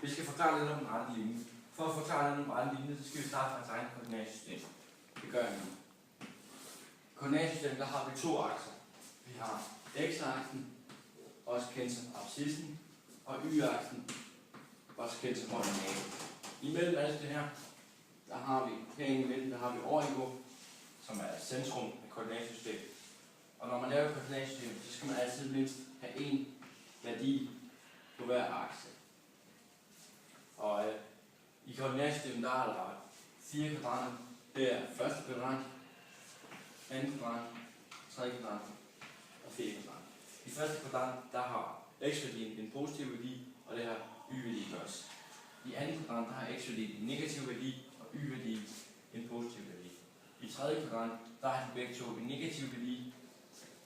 Vi skal forklare lidt om en rentelinje. For at forklare lidt om en rentelinje, så skal vi starte med et eget koordinatsystem. Det gør jeg nu. I koordinatsystemet der har vi to akser. Vi har x-aksen, også kendt som abscissen, og y-aksen, også kendt som ordinaten. Imellem alt det her, der har vi herinde imellem, der har vi origo, som er centrum af koordinatsystem. Og når man laver et koordinatsystem, så skal man altid mindst have en værdi på hver akse. Og i koordinatsystemet der er der 4 kvadranter. Det er første kvadrant, anden kvadrant, tredje kvadrant og fjerde kvadrant. I første kvadrant der har x-værdien en positiv værdi, og det har y-værdien også. I anden kvadrant der har x-værdien en negativ værdi, og y-værdien en positiv værdi. I tredje kvadrant der har de begge to en negativ værdi,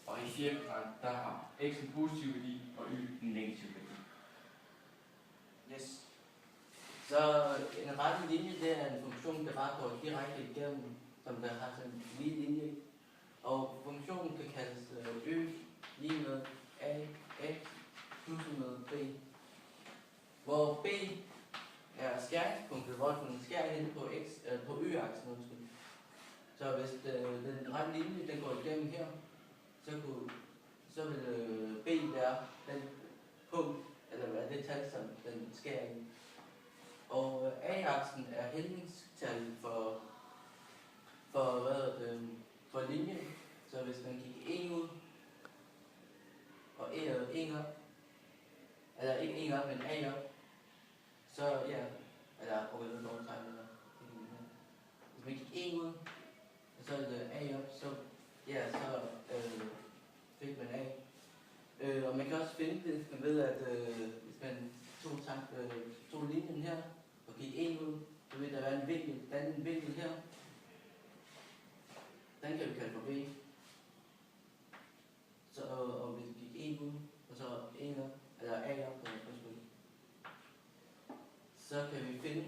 og i fjerde kvadrant der har x en positiv værdi, og y en negativ værdi. Yes. Så en rette linje, det er en funktion, der bare går direkte igennem, som der har sådan en lige linje. Og funktionen kan kaldes ø lige med a, plus med b. Hvor b er skæringspunktet, hvor den skærer hen på y-aksen. Så hvis den rette linje den går igennem her, så vil b være den punkt, eller hvad det tal, som den skærer i. Og a-aksen er hældningstal for linjen. Så hvis man gik 1 ud og 1 op, eller ikke 1 op, men a op, så ja, eller okay, det er dårligt tegnet. Hvis man gik 1 ud, og så er det a op, så ja, så fik man a. Og man kan også finde det ved, at hvis man tog linjen her og gik 1 ud, så vil der være en vinkel her. Den kan vi kalde for b. Så, og hvis vi gik 1 ud, og så 1 op, eller a op, så kan vi finde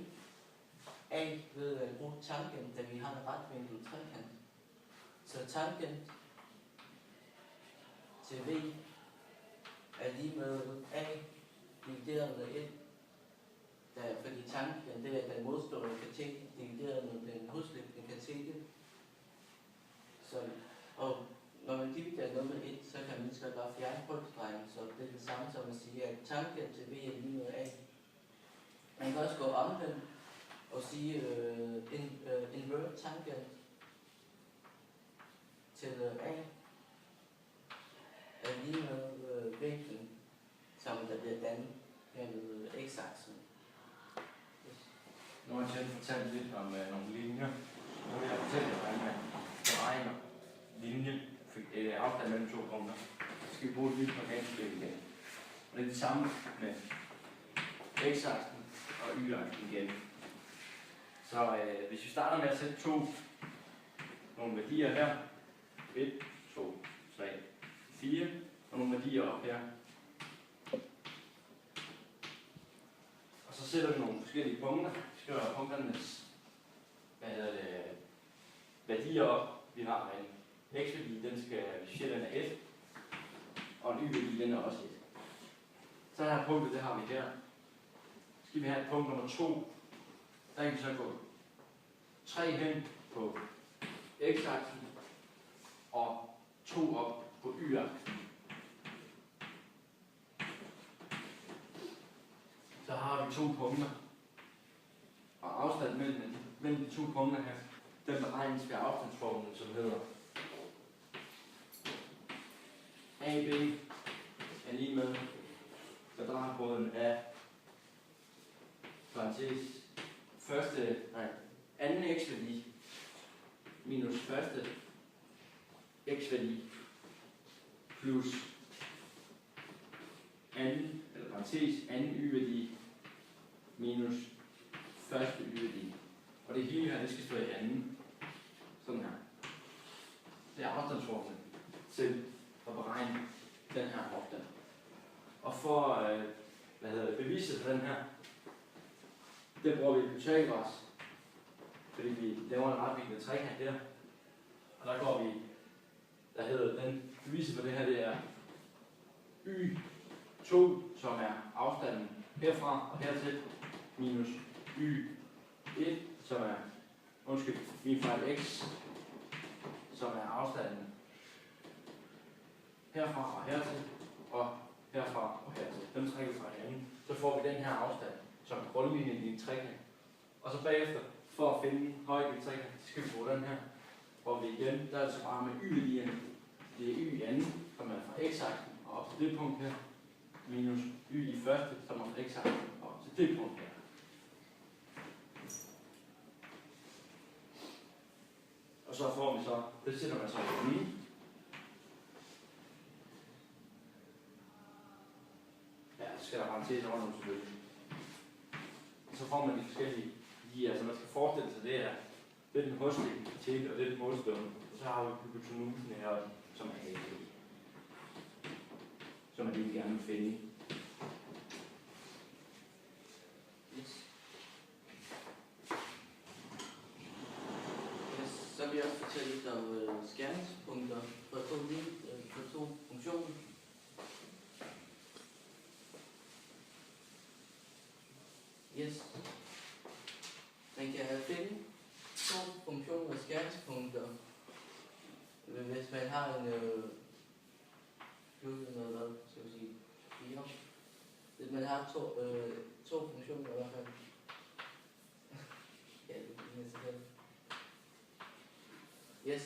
a ved at bruge tangent, da vi har en retvinkel trekant. Så tangent til v er lige med a divideret med 1. Fordi tangent det er den modstående katet divideret med den modslægtende katet. Så, og når man dividerer noget med 1, så kan man lige så godt bare fjerne krydsstrengen, så det er det samme som at sige, at tangent til v er lige med a. Man kan også gå omvendt og sige invert tangent til a er lige med vinklen, som der bliver dannet her med x-aksen. Nu har jeg fortalt lidt om nogle linjer. Nu vil jeg fortælle jer, hvordan man beregner linjen, afstand mellem to punkter. Så skal vi bruge et nyt koordinatsystem igen. Og det er det samme med x-aksen og y-aksen igen. Så hvis vi starter med at sætte nogle værdier her, 1, 2, 3, 4, og nogle værdier op her. Og så sætter vi nogle forskellige punkter. Vi skriver punkternes værdier op. Vi har en x-værdi, den skal, vi siger, den er 1, og en y-værdi, den er også 1. Så her punktet, det har vi her. Så skal vi have et punkt nummer 2. Der kan vi så gå 3 hen på x-aksen og 2 op på y-aksen. Så har vi 2 punkter. Og afstand mellem de 2 punkter her, den beregnes ved afstandsformlen, som hedder AB er lige med kvadratbrøden af parentes anden x-værdi minus første x-værdi plus anden, eller parentes anden y-værdi minus første y-værdi. Og det hele her, det skal stå i anden. Sådan her. Det er afstandsformlen til at beregne den her afstand. Og for beviset for den her, det bruger vi Pythagoras, fordi vi laver en retvinklet trekant der. Og der går vi, den beviset for det her, det er y2, som er afstanden herfra og hertil minus y1, som er, min fejl x, som er afstanden herfra og hertil, og herfra og hertil. Dem trækker fra hinanden. Så får vi den her afstand, som er grundlinjen i en trekant. Og så bagefter, for at finde højden i trekant, skal vi bruge den her. Hvor vi igen, der er altså bare med y-linjen. Det er y i anden, som er fra x-aksen og op til det punkt her, minus y i første, som er fra x-aksen og op til det punkt her. Og så får vi så, det sætter man så i lige. Ja, så skal der parentes over nu selvfølgelig. Så får man de forskellige lige, altså man skal forestille sig, det er den hosting til og den målstående. Og så har vi hypotenusen her, som er helt som er det, vi gerne vil finde. Så vil jeg også fortælle lidt om skæringspunkter for to funktioner. Yes. Man kan finde to funktioner og skæringspunkter, hvis man har en plus eller hvad, skal vi sige, 4. Hvis man har to funktioner i hvert fald. Ja, det er næsten helt. Yes.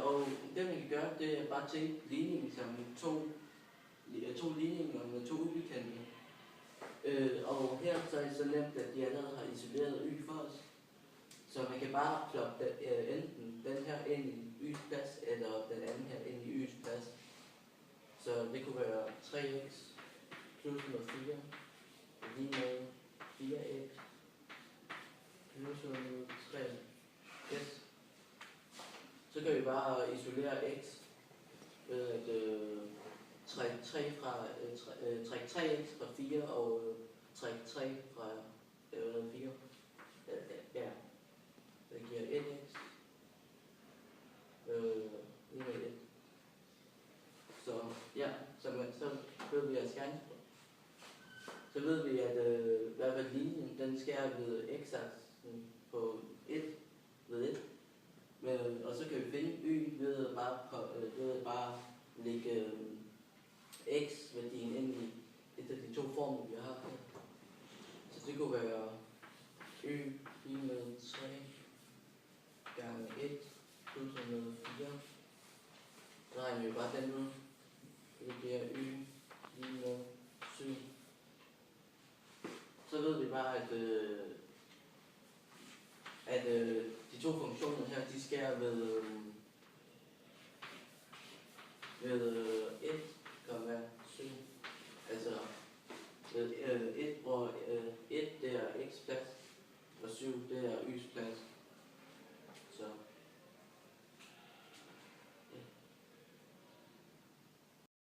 Og det man kan gøre, det er bare til ligningen som to ligninger med to ubekendte. Og her så er det så nemt, at de allerede har isoleret y for os. Så man kan bare ploppe enten den her ind i y's plads, eller den anden her ind i y's plads. Så det kunne være 3x plus noget 4, lige med 4x plus noget 3. Yes. Så kan vi bare isolere x ved at trække 3x fra 4 og trække 3 fra 4. Ja, det giver 1x. Lige med 1. Så ja, så ved vi at skæringspunkt. Så ved vi, at hvad var linjen, den skærer ved x-aksen på 1 ved 1. Og så kan vi finde y ved at bare lægge x-værdien ind i et af de to formler, vi har her. Så det kunne være y lige med 3 gange 1 plus med 4. Så regner vi bare den ud. Det bliver y lige med 7. Så ved vi bare, at de to funktioner her, de skærer ved 1,7. Altså ved 1, hvor